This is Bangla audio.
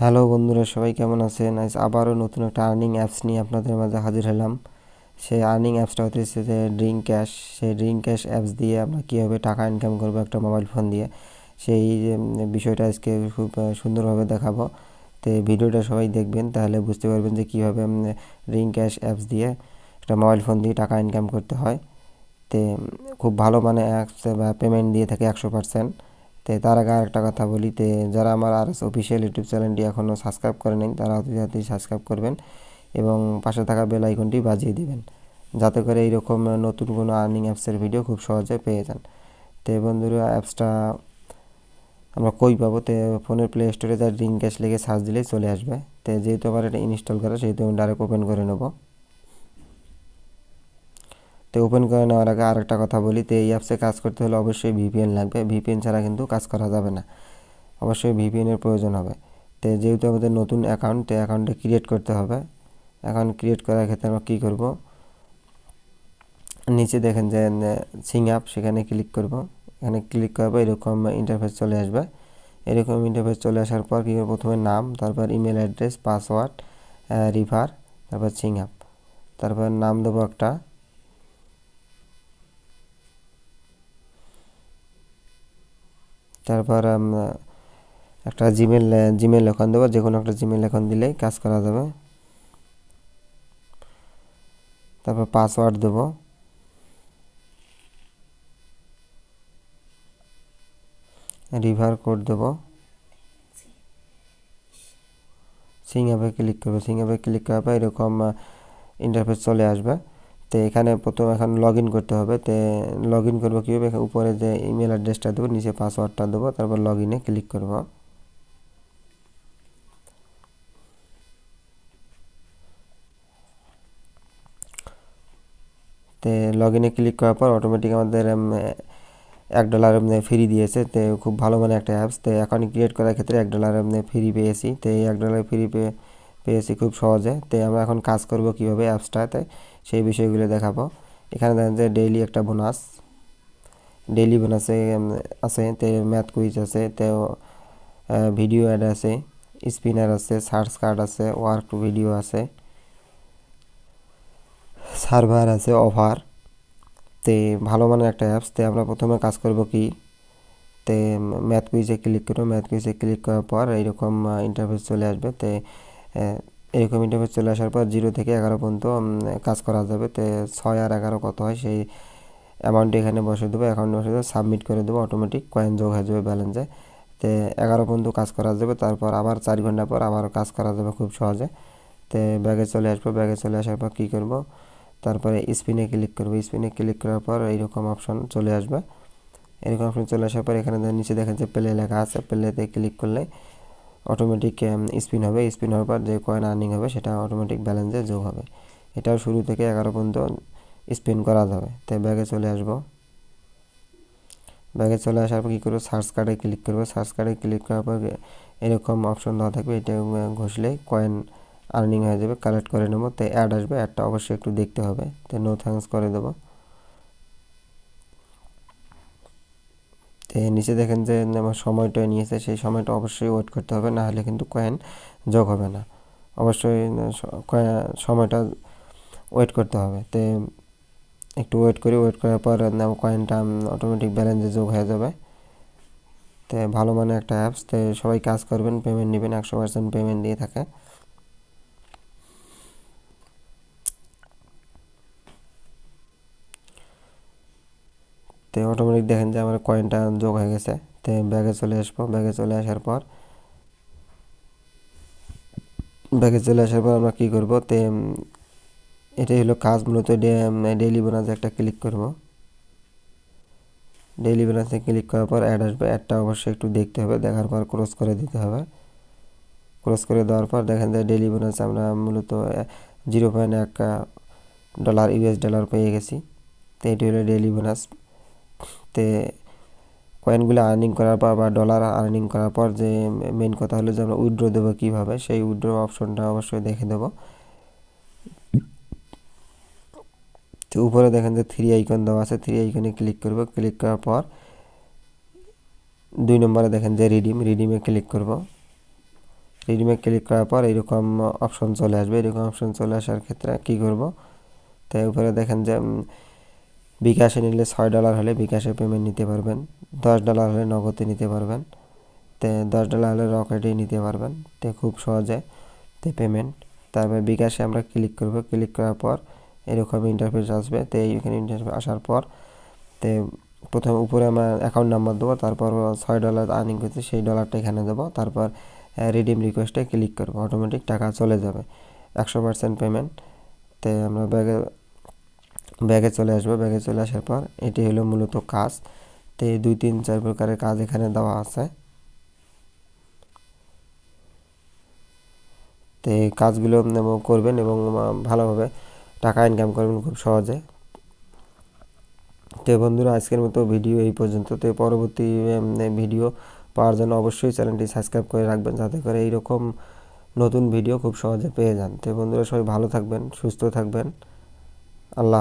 হ্যালো বন্ধুরা, সবাই কেমন আছেন? আজ আবারও নতুন একটা আর্নিং অ্যাপস নিয়ে আপনাদের মাঝে হাজির হলাম। সেই আর্নিং অ্যাপসটা হচ্ছে যে ড্রিঙ্ক ক্যাশ। সেই ড্রিঙ্ক ক্যাশ অ্যাপস দিয়ে আমরা কীভাবে টাকা ইনকাম করবো একটা মোবাইল ফোন দিয়ে, সেই বিষয়টা আজকে খুব সুন্দরভাবে দেখাবো। তো ভিডিওটা সবাই দেখবেন, তাহলে বুঝতে পারবেন যে কীভাবে ড্রিঙ্ক ক্যাশ অ্যাপস দিয়ে একটা মোবাইল ফোন দিয়ে টাকা ইনকাম করতে হয়। তো খুব ভালো মানে অ্যাপস বা পেমেন্ট দিয়ে থাকে 100%। তো তার আগে আরেকটা কথা বলি, যারা আমার অফিসিয়াল ইউটিউব চ্যানেলটি এখনও সাবস্ক্রাইব করেনি তারা অতি তাড়াতাড়ি সাবস্ক্রাইব করবেন এবং পাশে থাকা বেল আইকনটি বাজিয়ে দিবেন, যাতে করে এইরকম নতুন কোনো আর্নিং অ্যাপসের ভিডিও খুব সহজে পেয়ে যান। তো বন্ধুরা, অ্যাপসটা আমরা কই পাবো? তো ফোনের প্লে স্টোরে যা ড্রিঙ্ক ক্যাশ লিখে সার্চ দিলেই চলে আসবে। তো যেহেতু আমার এটা ইনস্টল করা, সেহেতু আমি ডাইরেক্ট ওপেন করে নেব। তো ওপেন করে নেওয়ার আগে আরেকটা কথা বলি, তো এই অ্যাপসে কাজ করতে হলে অবশ্যই ভিপিএন লাগবে। ভিপিএন ছাড়া কিন্তু কাজ করা যাবে না, অবশ্যই ভিপিএনের প্রয়োজন হবে। তো যেহেতু আমাদের নতুন অ্যাকাউন্ট, তো অ্যাকাউন্টটা ক্রিয়েট করতে হবে। অ্যাকাউন্ট ক্রিয়েট করার ক্ষেত্রে আমরা কী করব, নিচে দেখেন যে সিং আপ, সেখানে ক্লিক করব। এখানে ক্লিক করবো, এরকম ইন্টারফেস চলে আসবে। এরকম ইন্টারফেস চলে আসার পর কী করব, প্রথমে নাম, তারপর ইমেল অ্যাড্রেস, পাসওয়ার্ড, রিফার, তারপর সিং আপ। তারপর নাম দেবো একটা, তারপর একটা জিমেল অ্যাকাউন্ট দেবো। যে কোনো একটা জিমেল অ্যাকাউন্ট দিলেই কাজ করা যাবে। তারপর পাসওয়ার্ড দেবো। রিভার কোড দেবো। সিং অ্যাপে ক্লিক করবো। সিং অ্যাপে ক্লিক করার পর এরকম ইন্টারফেস চলে আসবে। তো এখানে প্রথম এখন লগ ইন করতে হবে। তো লগ ইন করবো কীভাবে, উপরে যে ইমেল অ্যাড্রেসটা দেবো, নিচে পাসওয়ার্ডটা দেবো, তারপর লগ ইনে ক্লিক করবো। তো লগ ইনে ক্লিক করার পর অটোমেটিক আমাদের $1 ফ্রি দিয়েছে। তো খুব ভালো মানে একটা অ্যাপস। তো অ্যাকাউন্ট ক্রিয়েট করার ক্ষেত্রে $1 ফ্রি পেয়েছি। তো এই $1 ফ্রি পেয়েছি খুব সহজে। তো আমরা এখন কাজ করব কীভাবে অ্যাপসটাতে, সেই বিষয়গুলো দেখাবো। এখানে দেখেন যে ডেইলি বোনাসে আছে, তো ম্যাথ কুইজ আছে, তো ভিডিও অ্যাড আছে, স্পিনার আছে, সার্চ কার্ড আছে, ওয়ার্ক ভিডিও আছে, সার্ভার আছে, অফার। তে ভালো মানের একটা অ্যাপস। তে আমরা প্রথমে কাজ করব কি, তে ম্যাথ কুইজে ক্লিক করব। ম্যাথ কুইজে ক্লিক করার পর এইরকম ইন্টারফেস চলে আসবে। তে এরকম ইন্টারফেস চলে আসার পর 0 থেকে 11 পর্যন্ত কাজ করা যাবে। তো 6 আর 11 কত হয় সেই অ্যামাউন্টটি এখানে বসে দেবো। অ্যাকাউন্ট বসে দেবো, সাবমিট করে দেবো, অটোমেটিক কয়েন যোগ হয়ে যাবে ব্যালেন্সে। তো 11 পর্যন্ত কাজ করা যাবে। তারপর আবার 4 ঘন্টা পর আবার কাজ করা যাবে খুব সহজে। তো ব্যাগে চলে আসবো। ব্যাগে চলে আসার পর কী করব, তারপরে স্পিনে ক্লিক করব। স্পিনে ক্লিক করার পর এইরকম অপশন চলে আসবে। এরকম অপশন চলে আসার পর এখানে নিচে দেখেন যে প্লে লেখা আছে, প্লেতে ক্লিক করলে অটোমেটিক স্পিন হবে। স্পিন হওয়ার পর যে কয়েন আর্নিং হবে সেটা অটোমেটিক ব্যালেন্সে যোগ হবে। এটাও শুরু থেকে 11 পর্যন্ত স্পিন করা যাবে। তাই ব্যাগে চলে আসবো। ব্যাগে চলে আসার পর কী করবো, সার্চ কার্ডে ক্লিক করবো। সার্চ কার্ডে ক্লিক করার পর এরকম অপশন দেওয়া থাকবে, এটা ঘষলেই কয়েন আর্নিং হয়ে যাবে। কালেক্ট করে নেবো। তো অ্যাড আসবে, অ্যাডটা অবশ্যই একটু দেখতে হবে। তো নো থ্যাঙ্কস করে দেবো। তো নিচে দেখেন যে আমার সময়টা নিয়েছে, সেই সময়টা অবশ্যই ওয়েট করতে হবে, না হলে কিন্তু কয়েন যোগ হবে না। অবশ্যই সময়টা ওয়েট করতে হবে। তো একটু ওয়েট করার পর কয়েনটা অটোমেটিক ব্যালেন্সে যোগ হয়ে যাবে। তো ভালো মানে একটা অ্যাপস। তো সবাই কাজ করবেন, পেমেন্ট নেবেন, 100% পেমেন্ট দিয়ে থাকে। তো অটোমেটিক দেখেন যে আমার কয়েনটা যোগ হয়ে গেছে। তো ব্যাগে চলে আসবো। ব্যাগে চলে আসার পর আমরা কী করবো, তো এটাই হলো কাজ মূলত। ডেইলি বোনাসে একটা ক্লিক করব। ডেইলি বোনাসে ক্লিক করার পর অ্যাড আসবে। অ্যাডটা অবশ্যই একটু দেখতে হবে, দেখার পর ক্লোজ করে দিতে হবে। ক্লোজ করে দেওয়ার পর দেখেন যে ডেইলি বোনাস আমরা মূলত $0.1 US পেয়ে গেছি। তো এটি হলো ডেইলি বোনাস। তে কয়েনগুলো আর্নিং করার পর বা ডলার আর্নিং করার পর যে মেন কথা হলো যে আমরা উইথড্র দেবো কীভাবে, সেই উইথড্র অপশনটা অবশ্যই দেখে দেবো। তো উপরে দেখেন যে 3 আইকন দেওয়া আছে, 3 আইকনে ক্লিক করব। ক্লিক করার পর 2 নম্বরে দেখেন যে রিডিমে ক্লিক করব। রিডিমে ক্লিক করার পর এরকম অপশন চলে আসবে। এরকম অপশন চলে আসার ক্ষেত্রে কি করব, তাই উপরে দেখেন যে বিকাশে নিলে $6 হলে বিকাশে পেমেন্ট নিতে পারবেন, $10 হলে নগদে নিতে পারবেন, তো $10 হলে রকেটে নিতে পারবেন। তো খুব সহজে তো পেমেন্ট। তারপর বিকাশে আমরা ক্লিক করব। ক্লিক করার পর এরকম ইন্টারফেস আসবে। তো এইখানে ইন্টারফেস আসার পর তো প্রথমে উপরে আমরা অ্যাকাউন্ট নাম্বার দেবো, তারপর $6 আর্নিং করছি সেই ডলারটা এখানে দেবো, তারপর রিডিম রিকোয়েস্টে ক্লিক করবো, অটোমেটিক টাকা চলে যাবে, 100% পেমেন্ট। তো আমরা ব্যাগে চলে আসবো। ব্যাগে চলে আসার পর এটি হলো মূলত কাজ। তো এই 2, 3, 4 প্রকারের কাজ এখানে দেওয়া আছে। তো এই কাজগুলো করবেন এবং ভালোভাবে টাকা ইনকাম করবেন খুব সহজে। তো বন্ধুরা, আজকের মতো ভিডিও এই পর্যন্ত। তো পরবর্তী ভিডিও পাওয়ার জন্য অবশ্যই চ্যানেলটি সাবস্ক্রাইব করে রাখবেন, যাতে করে এইরকম নতুন ভিডিও খুব সহজে পেয়ে যান। তো বন্ধুরা, সবাই ভালো থাকবেন, সুস্থ থাকবেন। আল্লাহ।